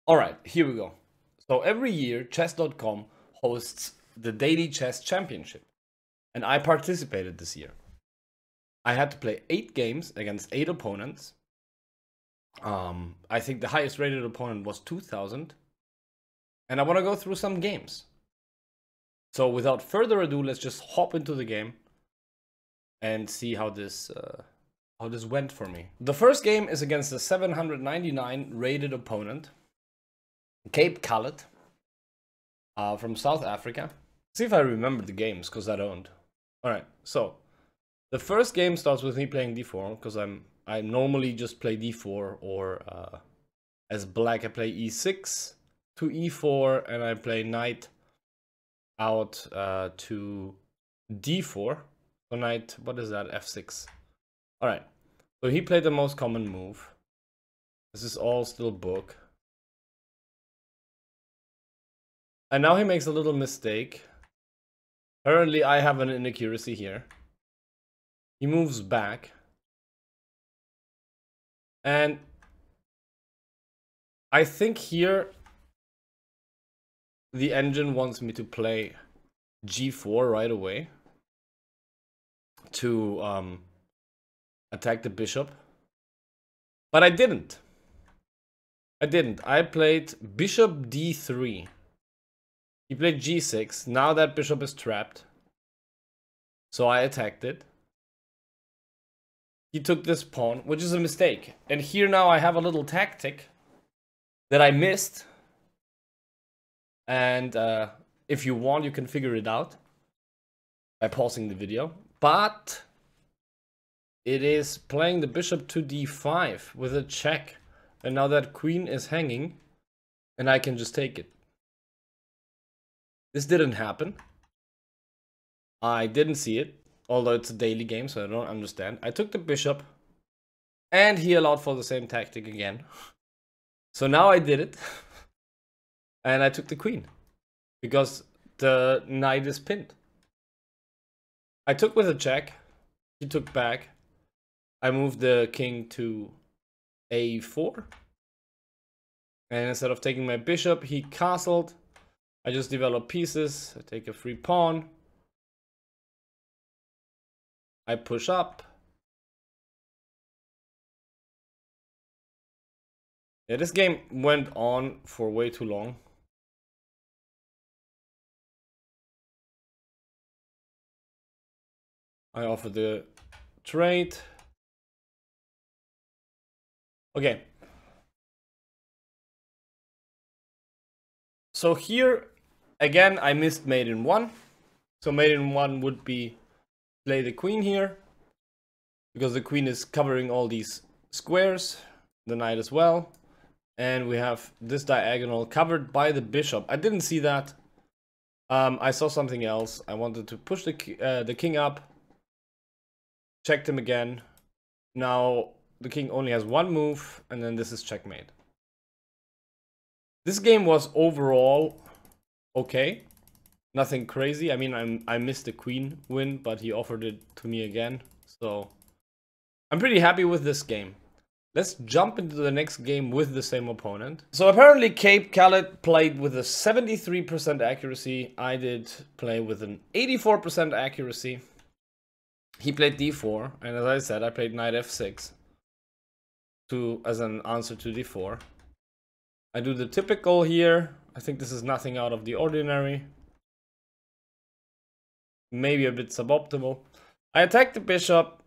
Alright, here we go. So every year, chess.com hosts the Daily Chess Championship. And I participated this year. I had to play 8 games against 8 opponents. I think the highest rated opponent was 2000. And I want to go through some games. So without further ado, let's just hop into the game and see how this went for me. The first game is against a 799 rated opponent, Cape Khaled, from South Africa. See if I remember the games, because I don't. Alright, so the first game starts with me playing d4, because I normally just play d4, or as black I play e6 to e4, and I play knight out to d4. So knight, what is that, f6. Alright, so he played the most common move. This is all still book. And now he makes a little mistake. Apparently I have an inaccuracy here. He moves back. And I think here the engine wants me to play g4 right away to attack the bishop. But I didn't. I played bishop d3. He played g6. Now that bishop is trapped. So I attacked it. He took this pawn, which is a mistake. And here now I have a little tactic that I missed. And if you want, you can figure it out by pausing the video. But it is playing the bishop to d5 with a check. And now that queen is hanging, and I can just take it. This didn't happen. I didn't see it, although it's a daily game, so I don't understand. I took the bishop, and he allowed for the same tactic again. So now I did it, and I took the queen, because the knight is pinned. I took with a check, he took back. I moved the king to a4, and instead of taking my bishop, he castled. I just develop pieces. I take a free pawn. I push up. Yeah, this game went on for way too long. I offer the trade. Okay. So here, again, I missed mate in 1. So mate in 1 would be play the queen here, because the queen is covering all these squares, the knight as well. And we have this diagonal covered by the bishop. I didn't see that. I saw something else. I wanted to push the king up. Checked him again. Now the king only has 1 move, and then this is checkmate. This game was overall okay. Nothing crazy. I mean, I missed the queen win, but he offered it to me again. So I'm pretty happy with this game. Let's jump into the next game with the same opponent. So apparently Cape Khaled played with a 73% accuracy. I did play with an 84% accuracy. He played d4, and as I said, I played knight f6 as an answer to d4. I do the typical here. I think this is nothing out of the ordinary. Maybe a bit suboptimal. I attack the bishop.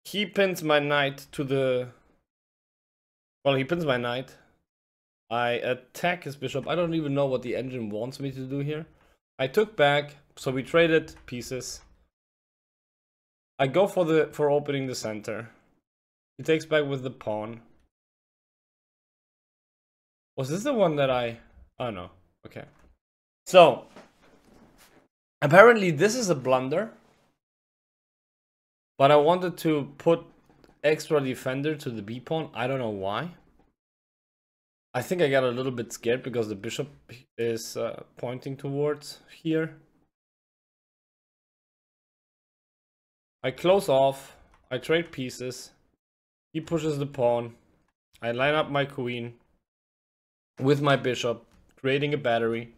He pins my knight to the... Well, he pins my knight. I attack his bishop. I don't even know what the engine wants me to do here. I took back, so we traded pieces. I go for opening the center. He takes back with the pawn. Was this the one that I... Oh no, okay. So, apparently this is a blunder. But I wanted to put extra defender to the b pawn. I don't know why. I think I got a little bit scared because the bishop is pointing towards here. I close off. I trade pieces. He pushes the pawn. I line up my queen. with my bishop, creating a battery.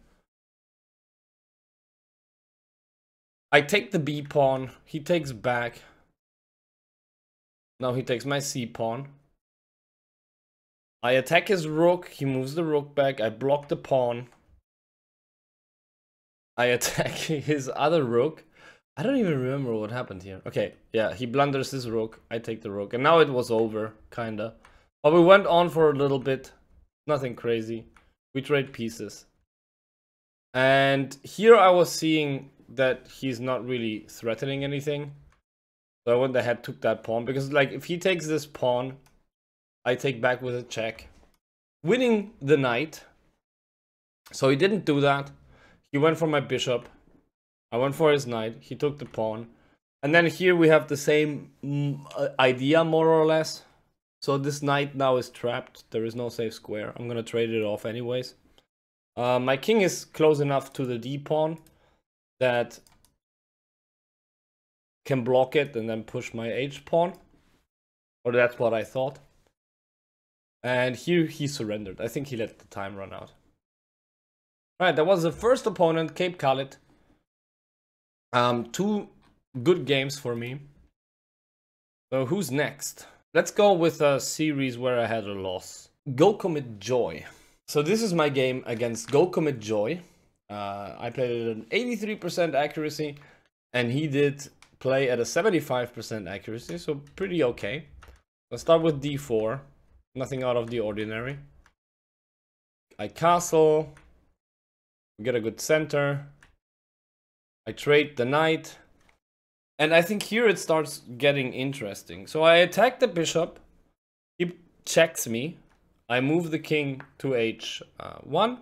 I take the B pawn, he takes back. Now he takes my C pawn. I attack his rook, he moves the rook back, I block the pawn. I attack his other rook. I don't even remember what happened here. Okay, yeah, he blunders his rook, I take the rook. And now it was over, kinda. But we went on for a little bit. Nothing crazy. We trade pieces. And here I was seeing that he's not really threatening anything. So I went ahead, took that pawn. Because, like, if he takes this pawn, I take back with a check. Winning the knight. So he didn't do that. He went for my bishop. I went for his knight. He took the pawn. And then here we have the same idea, more or less. So this knight now is trapped. There is no safe square. I'm gonna trade it off anyways. My king is close enough to the D pawn that can block it and then push my H pawn. Or that's what I thought. And here he surrendered. I think he let the time run out. Alright, that was the first opponent, Cape Khalid. 2 good games for me. So who's next? Let's go with a series where I had a loss. Go Commit Joy. So this is my game against Go Commit Joy. I played it at an 83% accuracy, and he did play at a 75% accuracy, so pretty okay. Let's start with D4. Nothing out of the ordinary. I castle. We get a good center. I trade the knight. And I think here it starts getting interesting. So I attack the bishop. He checks me. I move the king to H1.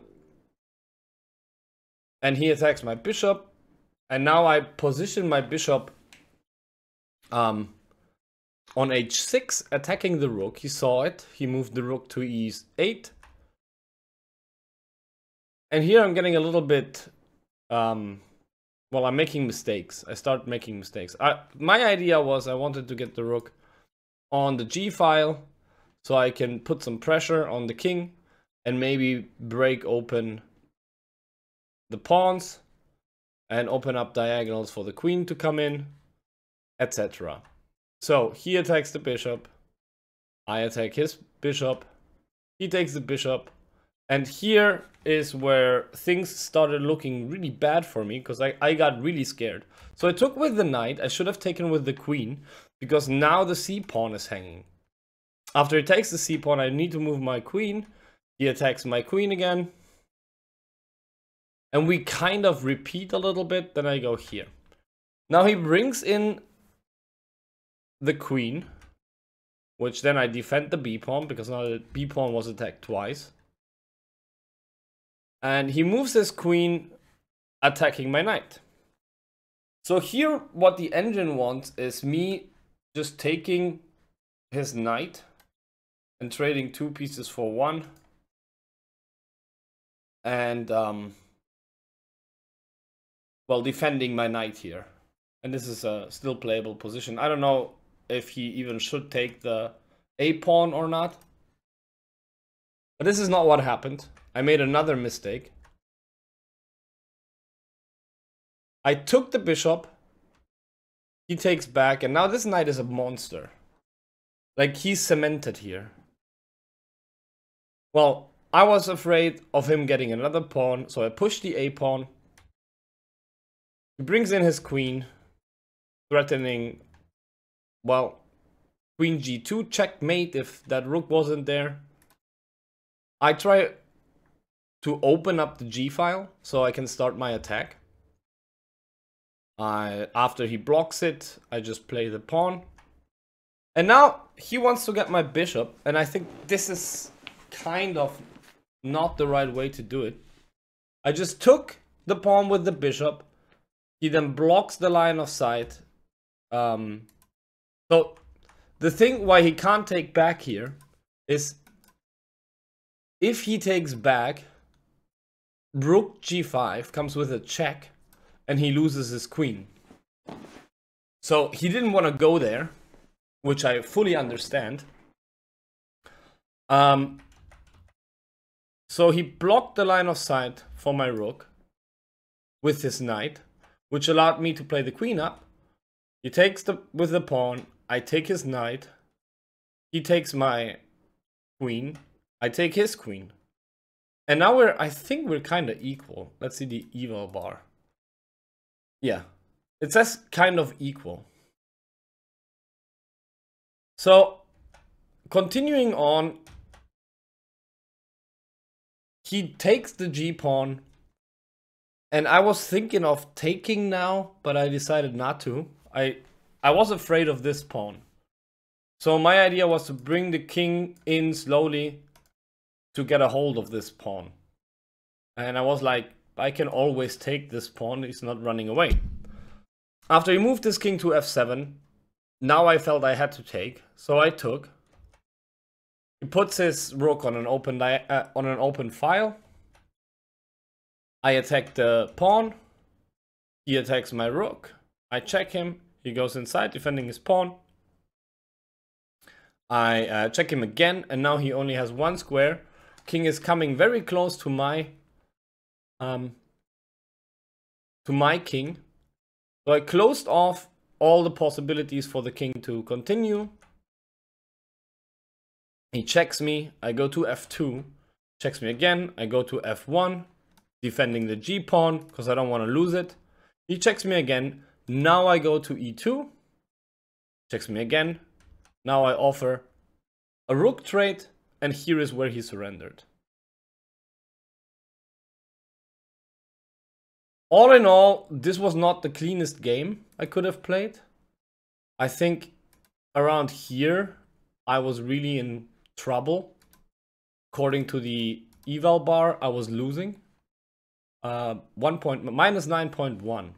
And he attacks my bishop. And now I position my bishop on H6, attacking the rook. He saw it. He moved the rook to E8. And here I'm getting a little bit... well, I'm making mistakes. I start making mistakes. My idea was I wanted to get the rook on the G file so I can put some pressure on the king and maybe break open the pawns and open up diagonals for the queen to come in, etc. So he attacks the bishop. I attack his bishop. He takes the bishop. And here is where things started looking really bad for me, because I got really scared. So I took with the knight. I should have taken with the queen, because now the c pawn is hanging. After he takes the c pawn, I need to move my queen. He attacks my queen again. And we kind of repeat a little bit, then I go here. Now he brings in the queen, which then I defend the b pawn, because now the b pawn was attacked twice. And he moves his queen, attacking my knight. So here, what the engine wants is me just taking his knight and trading 2 pieces for 1. And, well, defending my knight here. And this is a still playable position. I don't know if he even should take the a pawn or not. But this is not what happened. I made another mistake. I took the bishop. He takes back, and now this knight is a monster. Like, he's cemented here. Well, I was afraid of him getting another pawn, so I pushed the a pawn. He brings in his queen, threatening, well, queen g2, checkmate if that rook wasn't there. I try to open up the G file so I can start my attack. After he blocks it, I just play the pawn. And now he wants to get my bishop, and I think this is kind of not the right way to do it. I just took the pawn with the bishop. He then blocks the line of sight. So the thing why he can't take back here is if he takes back, rook g5 comes with a check, and he loses his queen. So he didn't want to go there, which I fully understand. So So he blocked the line of sight for my rook with his knight, which allowed me to play the queen up. He takes with the pawn, I take his knight, he takes my queen, I take his queen. And now I think we're kind of equal. Let's see the eval bar. Yeah, it says kind of equal. So, continuing on, he takes the g-pawn, and I was thinking of taking now, but I decided not to. I was afraid of this pawn. So my idea was to bring the king in slowly to get a hold of this pawn. And I was like, I can always take this pawn, he's not running away. After he moved this king to f7, now I felt I had to take, so I took. He puts his rook on an open file. I attack the pawn. He attacks my rook. I check him. He goes inside, defending his pawn. I check him again, and now he only has one square. King is coming very close to my king. So I closed off all the possibilities for the king to continue. He checks me. I go to f2. Checks me again. I go to f1, defending the g-pawn because I don't want to lose it. He checks me again. Now I go to e2. Checks me again. Now I offer a rook trade, and here is where he surrendered. All in all, this was not the cleanest game I could have played. I think around here, I was really in trouble. According to the eval bar, I was losing. Minus 9.1.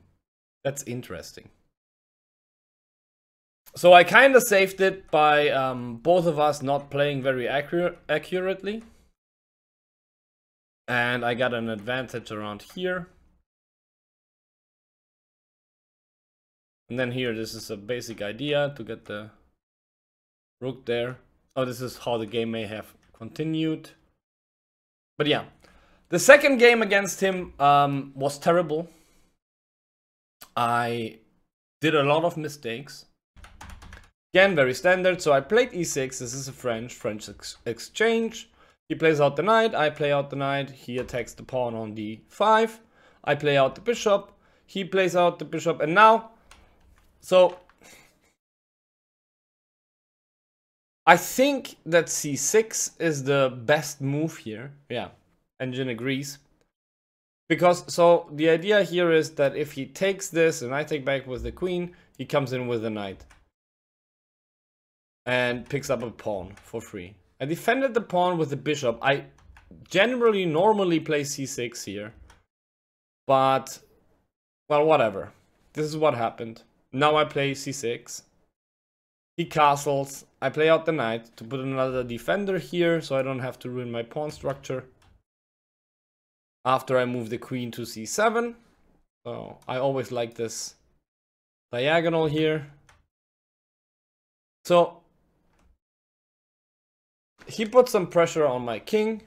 That's interesting. So I kind of saved it by both of us not playing very accurately. And I got an advantage around here. And then here, this is a basic idea to get the rook there. Oh, this is how the game may have continued. But yeah, the second game against him was terrible. I did a lot of mistakes. Again, very standard. So I played e6. This is a French exchange. He plays out the knight. I play out the knight. He attacks the pawn on d5. I play out the bishop. He plays out the bishop. And now, so I think that c6 is the best move here. Yeah, Engine agrees. Because, so the idea here is that if he takes this and I take back with the queen, he comes in with the knight. And picks up a pawn for free. I defended the pawn with the bishop. I generally normally play c6 here. But, well, whatever. This is what happened. Now I play c6. He castles. I play out the knight to put another defender here so I don't have to ruin my pawn structure. After I move the queen to c7. So I always like this diagonal here. So he put some pressure on my king.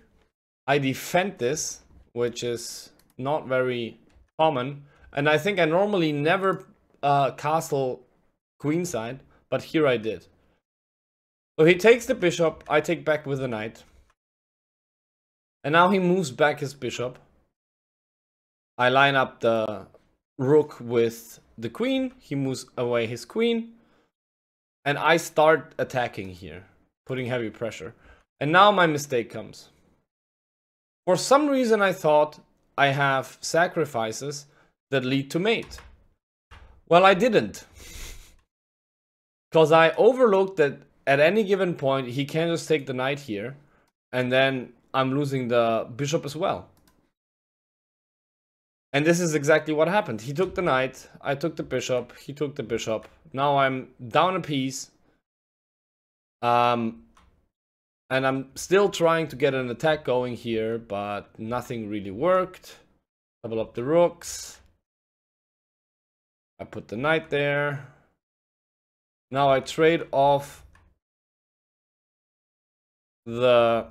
I defend this, which is not very common. And I think I normally never castle queenside, but here I did. So he takes the bishop, I take back with the knight. And now he moves back his bishop. I line up the rook with the queen. He moves away his queen. And I start attacking here, putting heavy pressure. And now my mistake comes. For some reason I thought I have sacrifices that lead to mate. Well, I didn't. Because I overlooked that at any given point he can just take the knight here. And then I'm losing the bishop as well. And this is exactly what happened. He took the knight, I took the bishop, he took the bishop. Now I'm down a piece. And I'm still trying to get an attack going here, but nothing really worked. Double up the rooks. I put the knight there. Now I trade off the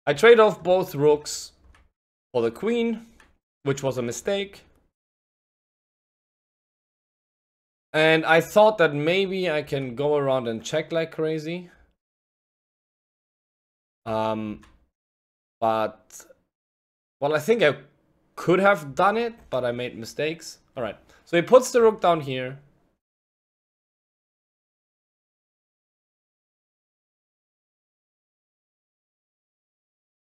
I trade off both rooks for the queen, which was a mistake. And I thought that maybe I can go around and check like crazy. But, well, I think I could have done it, but I made mistakes. All right, so he puts the rook down here.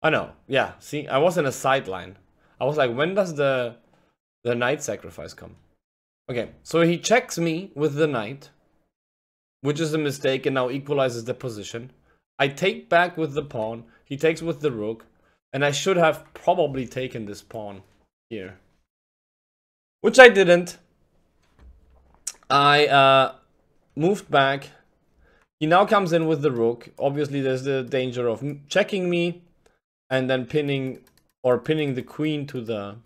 I know, yeah, see, I was in a sideline. I was like, when does the knight sacrifice come? Okay, so he checks me with the knight, which is a mistake and now equalizes the position. I take back with the pawn, he takes with the rook, and I should have probably taken this pawn here. Which I didn't. I moved back. He now comes in with the rook. Obviously there's the danger of checking me and then pinning the queen to the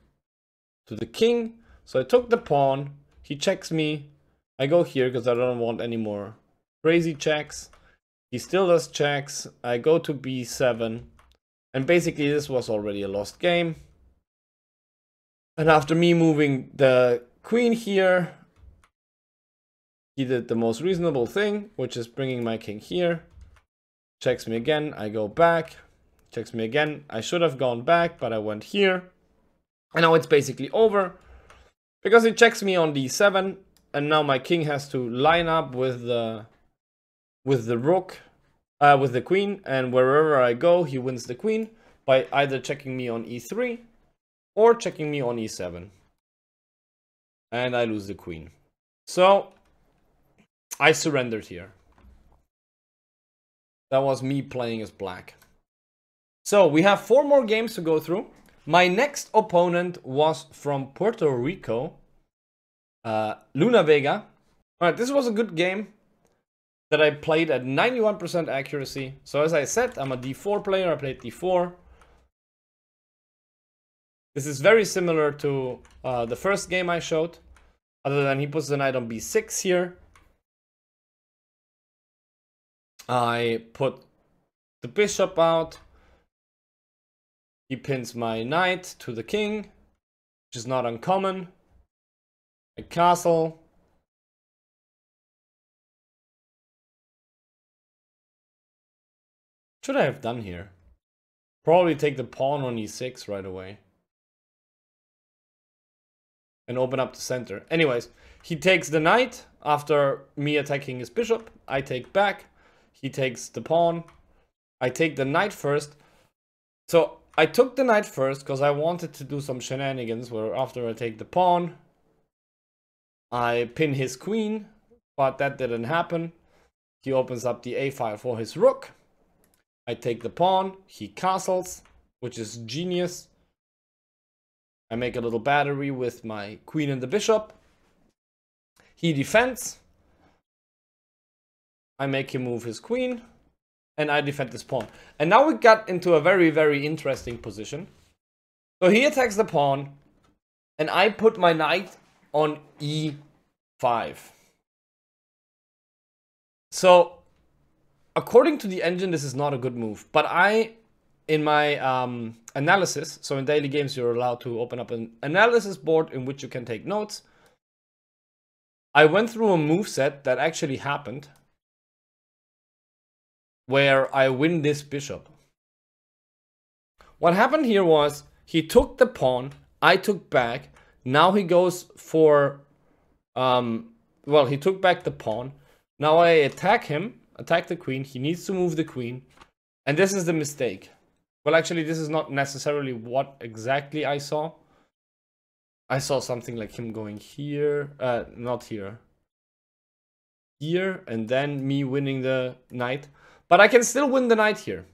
king. So I took the pawn. He checks me. I go here because I don't want any more crazy checks. He still does checks. I go to b7. And basically this was already a lost game. And after me moving the queen here, he did the most reasonable thing, which is bringing my king here. Checks me again. I go back. Checks me again. I should have gone back, but I went here. And now it's basically over. Because he checks me on d7. And now my king has to line up with the rook, with the queen. And wherever I go, he wins the queen by either checking me on e3 or checking me on e7. And I lose the queen. So I surrendered here. That was me playing as black. So we have 4 more games to go through. My next opponent was from Puerto Rico, Luna Vega. Alright, this was a good game that I played at 91% accuracy. So as I said, I'm a d4 player. I played d4. This is very similar to the first game I showed, other than he puts the knight on b6 here. I put the bishop out. He pins my knight to the king, which is not uncommon. A castle. What should I have done here? Probably take the pawn on e6 right away. And open up the center. Anyways, he takes the knight after me attacking his bishop. I take back. He takes the pawn. I take the knight first. So I took the knight first because I wanted to do some shenanigans where after I take the pawn, I pin his queen, but that didn't happen. He opens up the a file for his rook. I take the pawn. He castles, which is genius. I make a little battery with my queen and the bishop. He defends. I make him move his queen. And I defend this pawn. And now we got into a very, very interesting position. So he attacks the pawn. And I put my knight on e5. So, according to the engine, this is not a good move. But in my analysis, so in daily games, you're allowed to open up an analysis board in which you can take notes. I went through a move set that actually happened, where I win this bishop. What happened here was he took the pawn, I took back. Now he goes for, well, he took back the pawn. Now I attack him, attack the queen. He needs to move the queen. And this is the mistake. Well, actually, this is not necessarily what exactly I saw. I saw something like him going here, not here. Here, and then me winning the knight. But I can still win the knight here.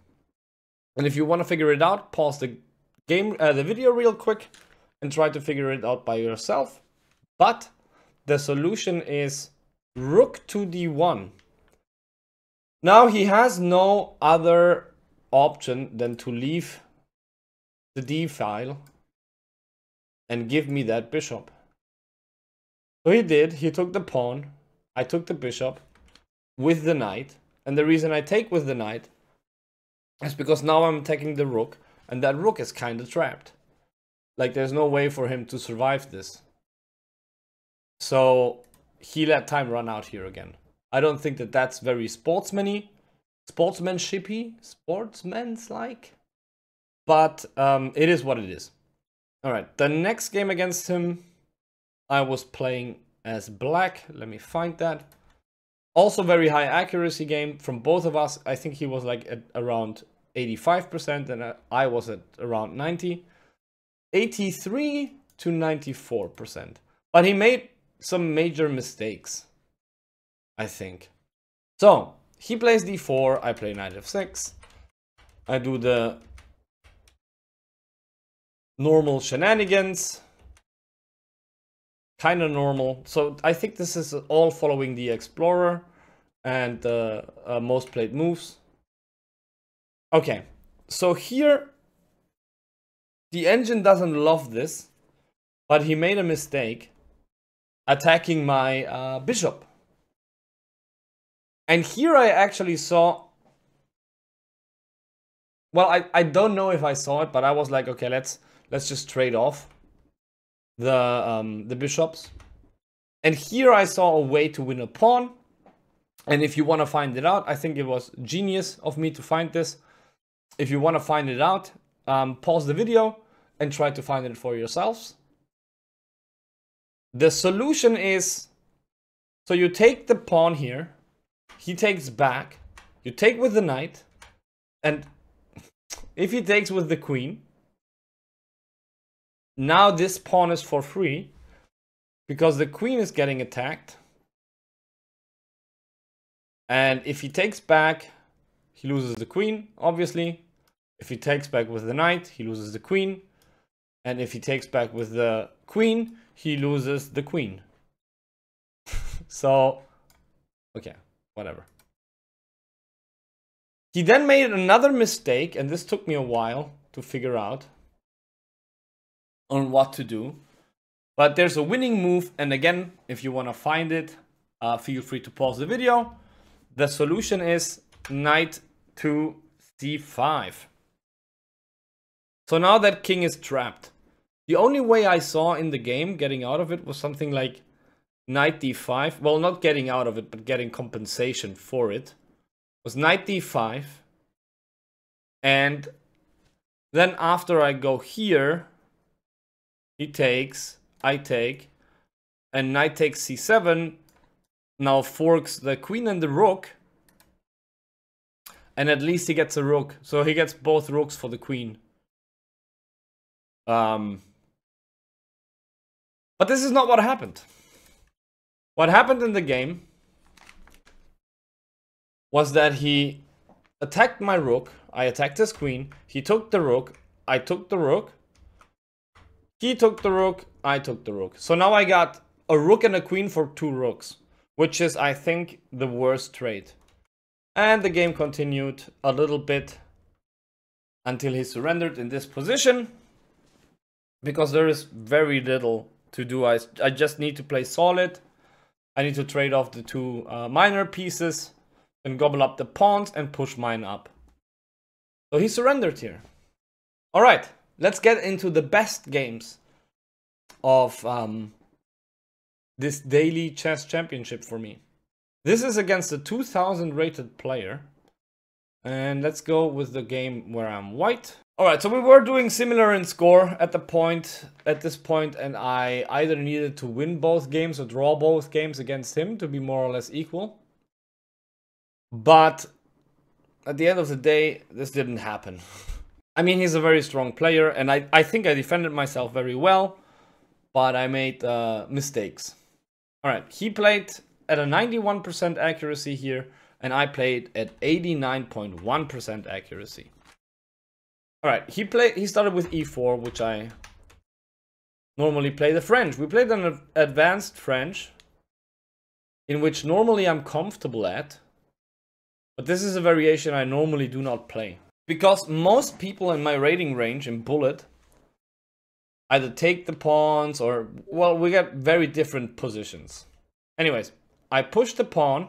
And if you want to figure it out, pause the video real quick and try to figure it out by yourself. But the solution is rook to d1. Now he has no other option than to leave the d file and give me that bishop. So he did. He took the pawn. I took the bishop with the knight. And the reason I take with the knight is because now I'm attacking the rook, and that rook is kind of trapped. Like, there's no way for him to survive this. So he let time run out here again. I don't think that that's very sportsmanshipy, sportsman's-like. But it is what it is. All right, the next game against him, I was playing as black. Let me find that. Also very high accuracy game from both of us. I think he was like at around 85% and I was at around 90. 83 to 94%. But he made some major mistakes, I think. So, he plays d4, I play knight f6. I do the normal shenanigans. Kind of normal. So I think this is all following the Explorer and most played moves. Okay, so here the engine doesn't love this, but he made a mistake attacking my bishop. And here I actually saw, well, I don't know if I saw it, but I was like, okay, let's just trade off the bishops. And here I saw a way to win a pawn. And if you want to find it out, I think it was genius of me to find this. If you want to find it out, pause the video and try to find it for yourselves. The solution is, so you take the pawn here, he takes back, you take with the knight, and if he takes with the queen, now this pawn is for free because the queen is getting attacked. And if he takes back, he loses the queen, obviously. If he takes back with the knight, he loses the queen. And if he takes back with the queen, he loses the queen. So, okay, whatever. He then made another mistake, and this took me a while to figure out on what to do. But there's a winning move, and again, if you want to find it, feel free to pause the video. The solution is knight to c5. So now that king is trapped. The only way I saw in the game getting out of it was something like knight d5. Well, not getting out of it, but getting compensation for it. Was knight d5. And then after I go here, he takes, I take, and knight takes c7 now forks the queen and the rook. And at least he gets a rook. So he gets both rooks for the queen. But this is not what happened. What happened in the game was that he attacked my rook. I attacked his queen. He took the rook. I took the rook. He took the rook. I took the rook. So now I got a rook and a queen for 2 rooks, which is, I think, the worst trade. And the game continued a little bit until he surrendered in this position, because there is very little to do. I just need to play solid. I need to trade off the 2 minor pieces and gobble up the pawns and push mine up. So he surrendered here. All right, let's get into the best games of this daily chess championship for me. This is against a 2000 rated player. And let's go with the game where I'm white. Alright, so we were doing similar in score at this point, and I either needed to win both games or draw both games against him to be more or less equal. But at the end of the day, this didn't happen. I mean, he's a very strong player, and I think I defended myself very well, but I made mistakes. Alright, he played at a 91% accuracy here, and I played at 89.1% accuracy. Alright, he started with e4, which I normally play the French. We played an advanced French, in which normally I'm comfortable at, but this is a variation I normally do not play. Because most people in my rating range in Bullet either take the pawns or, well, we get very different positions. Anyways, I push the pawn,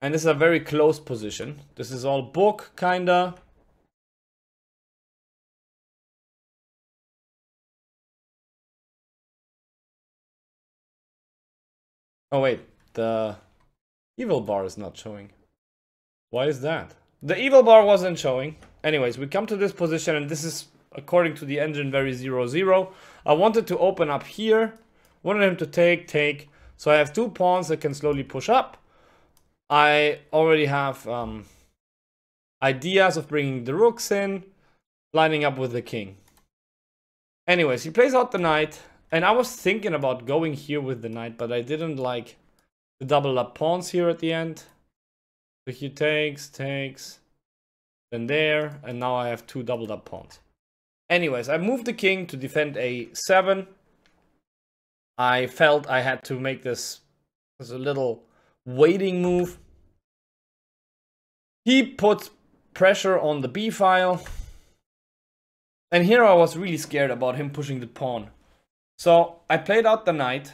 And this is a very close position. This is all book, kinda. Oh wait, the evil bar is not showing. Why is that? The evil bar wasn't showing. Anyways, we come to this position, and this is, according to the engine, very 0-0. I wanted to open up here. Wanted him to take. So I have 2 pawns that can slowly push up. I already have ideas of bringing the rooks in, lining up with the king. Anyways, he plays out the knight, and I was thinking about going here with the knight, but I didn't like the double up pawns here at the end. So he takes, then there, and now I have 2 doubled up pawns. Anyways, I moved the king to defend a7. I felt I had to make this as a little waiting move. He puts pressure on the b file. And here I was really scared about him pushing the pawn. So I played out the knight,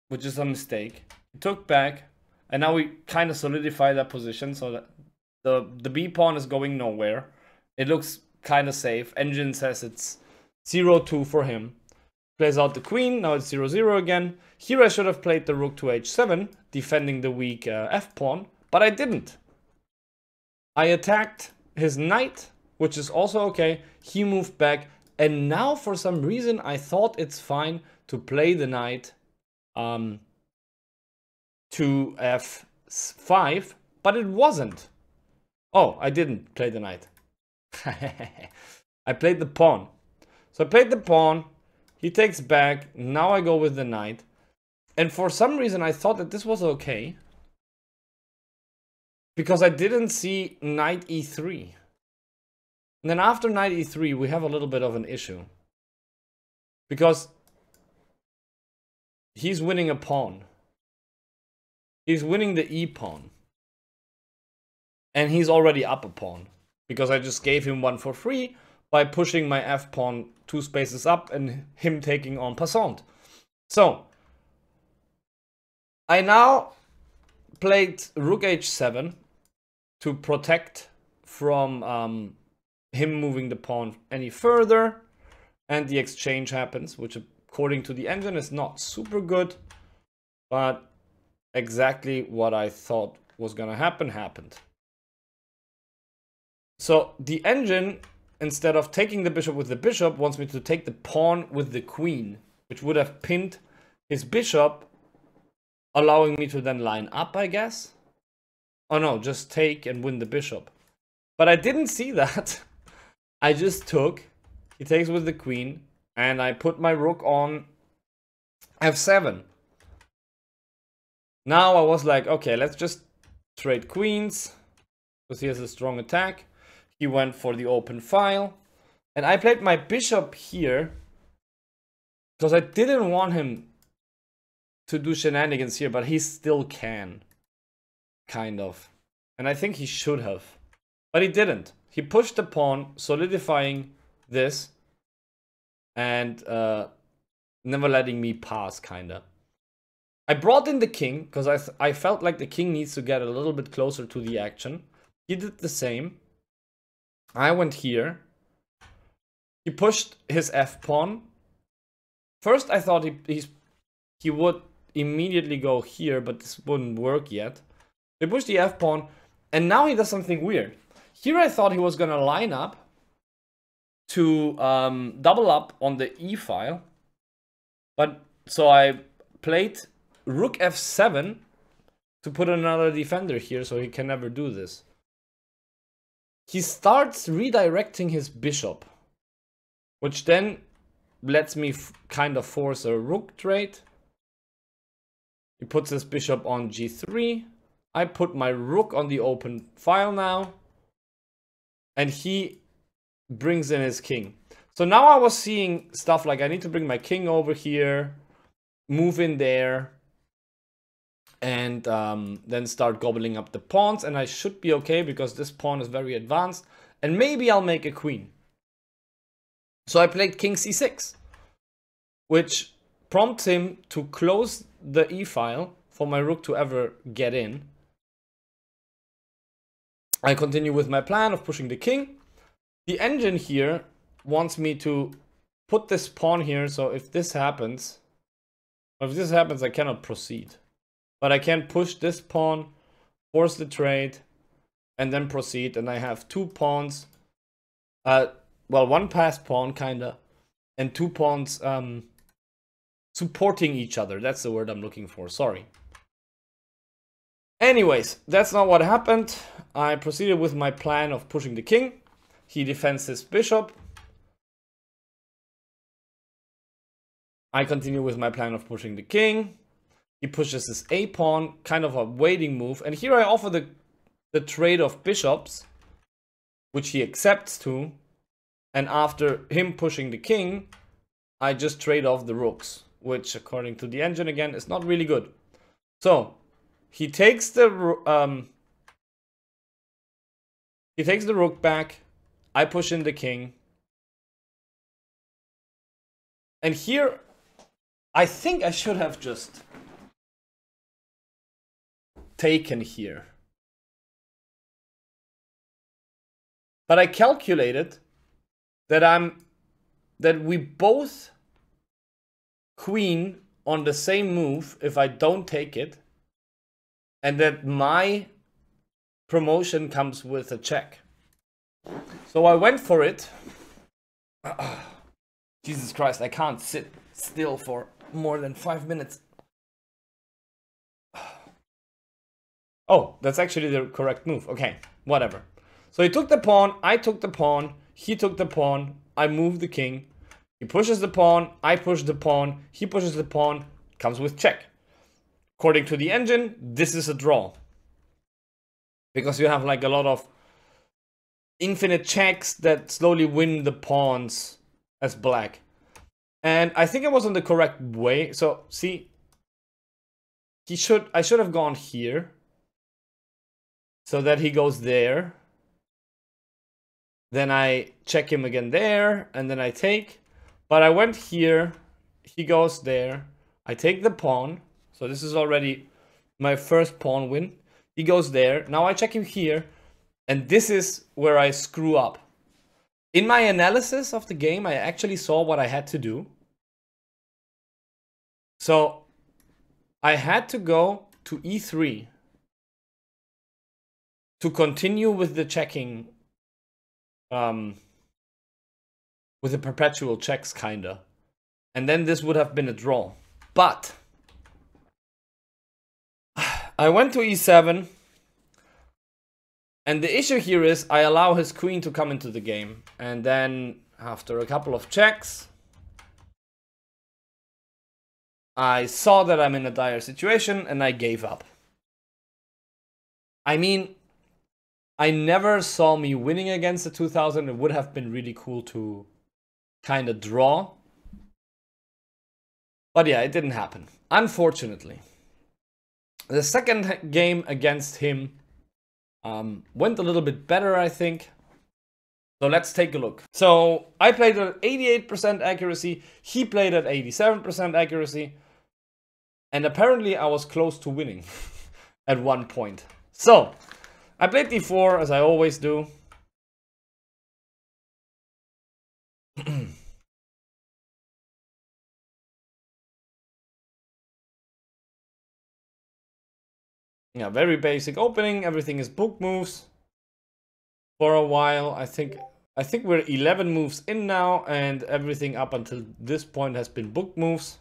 which is a mistake. He took back, and now we kind of solidify that position so that the b pawn is going nowhere. It looks kind of safe. Engine says it's 0-2 for him. Plays out the queen, now it's 0-0 again. Here I should have played the rook to h7, defending the weak f-pawn, but I didn't. I attacked his knight, which is also okay. He moved back, and now for some reason I thought it's fine to play the knight to f5, but it wasn't. Oh, I didn't play the knight. I played the pawn. So I played the pawn. He takes back. Now I go with the knight. And for some reason I thought that this was okay, because I didn't see knight e3. And then after knight e3 we have a little bit of an issue, because he's winning a pawn. He's winning the e pawn. And he's already up a pawn, because I just gave him one for free by pushing my f pawn 2 spaces up and him taking en passant. So I now played rook h7 to protect from him moving the pawn any further, and the exchange happens, which according to the engine is not super good, but exactly what I thought was gonna happen happened. So the engine, instead of taking the bishop with the bishop, wants me to take the pawn with the queen, which would have pinned his bishop, allowing me to then line up, I guess. Oh no, just take and win the bishop. But I didn't see that. I just took, he takes with the queen, and I put my rook on f7. Now I was like, okay, let's just trade queens, because he has a strong attack. He went for the open file, and I played my bishop here because I didn't want him to do shenanigans here, but he still can, kind of. And I think he should have, but he didn't. He pushed the pawn, solidifying this, and never letting me pass, kinda. I brought in the king because I felt like the king needs to get a little bit closer to the action. He did the same. I went here. He pushed his f-pawn. First I thought he would immediately go here, but this wouldn't work yet. He pushed the f-pawn, and now he does something weird. Here I thought he was gonna line up to double up on the e file, but so I played rook f7 to put another defender here so he can never do this. He starts redirecting his bishop, which then lets me kind of force a rook trade. He puts his bishop on g3. I put my rook on the open file now, and he brings in his king. So now I was seeing stuff like I need to bring my king over here, move in there, and then start gobbling up the pawns, and I should be okay because this pawn is very advanced, and maybe I'll make a queen. So I played king c6, which prompts him to close the e file for my rook to ever get in. I continue with my plan of pushing the king. The engine here wants me to put this pawn here, so if this happens, I cannot proceed. But I can push this pawn, force the trade, and then proceed, and I have 2 pawns. Well, 1 passed pawn, kinda, and 2 pawns supporting each other. That's the word I'm looking for, sorry. Anyways, that's not what happened. I proceeded with my plan of pushing the king. He defends his bishop. I continue with my plan of pushing the king. He pushes his a pawn, kind of a waiting move. And here I offer the trade of bishops, which he accepts to. And after him pushing the king, I just trade off the rooks, which according to the engine again is not really good. So he takes the rook back. I push in the king. And here I think I should have just taken here. But I calculated that we both queen on the same move if I don't take it, and that my promotion comes with a check. So I went for it. Jesus Christ, I can't sit still for more than 5 minutes. Oh, that's actually the correct move. Okay, whatever. So he took the pawn, I took the pawn, he took the pawn, I moved the king. He pushes the pawn, I push the pawn, he pushes the pawn, comes with check. According to the engine, this is a draw. Because you have like a lot of infinite checks that slowly win the pawns as black. And I think I was on the correct way. So see, I should have gone here. So that he goes there. Then I check him again there, and then I take. But I went here, he goes there. I take the pawn. So this is already my first pawn win. He goes there. Now I check him here. And this is where I screw up. In my analysis of the game, I actually saw what I had to do. So I had to go to e3 to continue with the checking, with the perpetual checks, kinda. And then this would have been a draw. But I went to e7. And the issue here is I allow his queen to come into the game. And then after a couple of checks, I saw that I'm in a dire situation and I gave up. I mean, I never saw me winning against the 2000. It would have been really cool to kind of draw. But yeah, it didn't happen, unfortunately. The second game against him went a little bit better, I think. So let's take a look. So I played at 88% accuracy. He played at 87% accuracy. And apparently I was close to winning at one point. So I played d4 as I always do. Yeah, very basic opening. Everything is book moves. For a while, I think we're 11 moves in now, and everything up until this point has been book moves.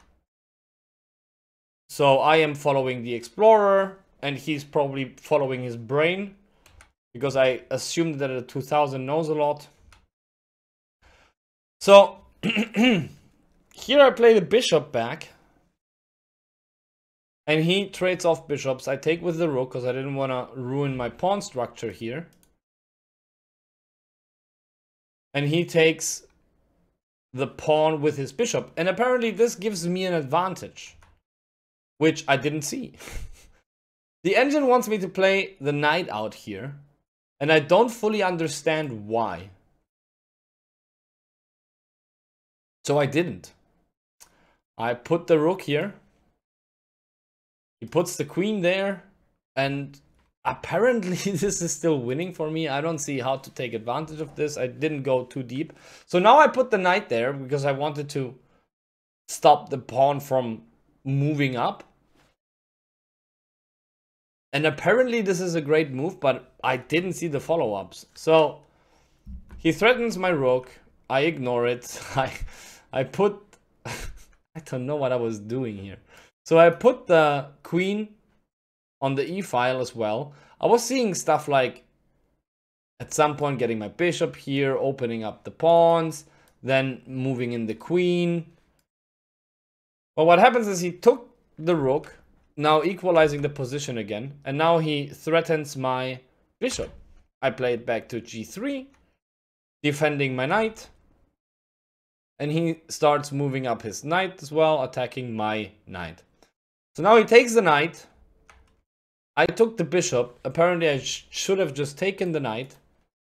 So I am following the explorer, and he's probably following his brain, because I assumed that a 2000 knows a lot. So here I play the bishop back. And he trades off bishops. I take with the rook because I didn't want to ruin my pawn structure here. And he takes the pawn with his bishop. And apparently this gives me an advantage, which I didn't see. The engine wants me to play the knight out here. And I don't fully understand why. So I didn't. I put the rook here. He puts the queen there, and apparently this is still winning for me. I don't see how to take advantage of this. I didn't go too deep. So now I put the knight there because I wanted to stop the pawn from moving up. And apparently this is a great move, but I didn't see the follow-ups. So he threatens my rook. I ignore it. I put... I don't know what I was doing here. So I put the queen on the e-file as well. I was seeing stuff like at some point getting my bishop here, opening up the pawns, then moving in the queen. But what happens is he took the rook, now equalizing the position again, and now he threatens my bishop. I play it back to g3, defending my knight. And he starts moving up his knight as well, attacking my knight. So now he takes the knight. I took the bishop. Apparently I should have just taken the knight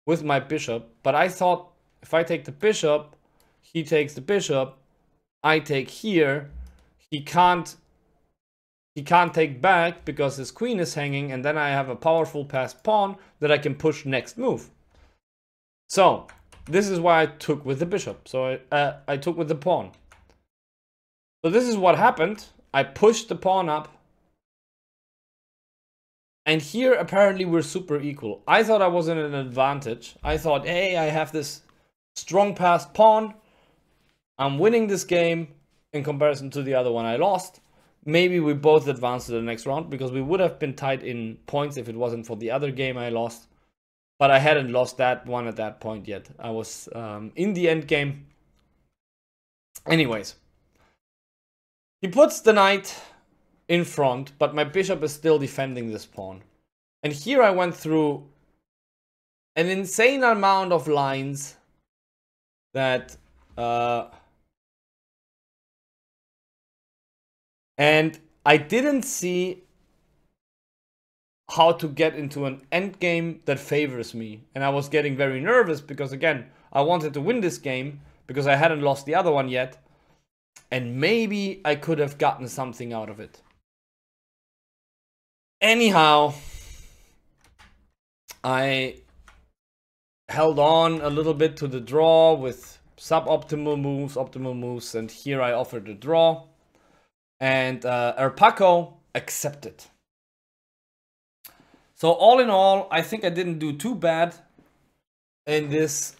with my bishop. But I thought if I take the bishop, he takes the bishop, I take here, he can't take back because his queen is hanging, and then I have a powerful passed pawn that I can push next move. So this is why I took with the bishop. So I took with the pawn. So this is what happened. I pushed the pawn up. And here, apparently, we're super equal. I thought I was in an advantage. I thought, hey, I have this strong passed pawn. I'm winning this game in comparison to the other one I lost. Maybe we both advance to the next round because we would have been tied in points if it wasn't for the other game I lost. But I hadn't lost that one at that point yet. I was in the end game. Anyways. He puts the knight in front, but my bishop is still defending this pawn. And here I went through an insane amount of lines that... and I didn't see how to get into an endgame that favors me. And I was getting very nervous because, again, I wanted to win this game because I hadn't lost the other one yet. And maybe I could have gotten something out of it. Anyhow, I held on a little bit to the draw with suboptimal moves, optimal moves, and here I offered a draw. And Erpaco accepted. So all in all, I think I didn't do too bad in this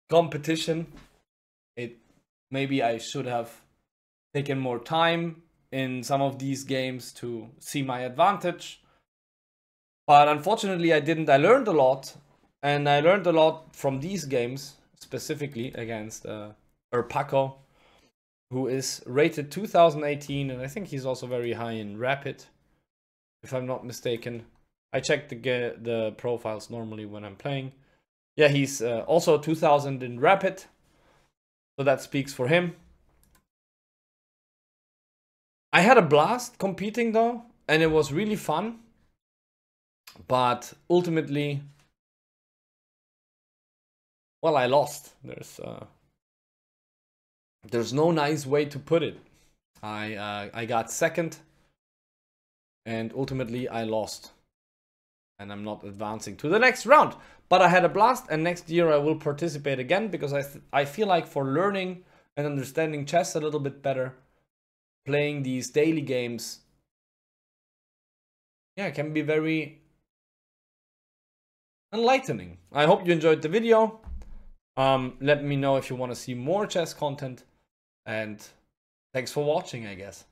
competition. Maybe I should have taken more time in some of these games to see my advantage. But unfortunately I didn't. I learned a lot. And I learned a lot from these games, specifically against Erpaco, who is rated 2018. And I think he's also very high in Rapid, if I'm not mistaken. I check the profiles normally when I'm playing. Yeah, he's also 2000 in Rapid. So that speaks for him. I had a blast competing though, and it was really fun. But ultimately, well, I lost. There's no nice way to put it. I got second, and ultimately I lost. And I'm not advancing to the next round. But I had a blast, and next year I will participate again because I feel like for learning and understanding chess a little bit better, playing these daily games, yeah, it can be very enlightening. I hope you enjoyed the video. Let me know if you want to see more chess content, and thanks for watching, I guess.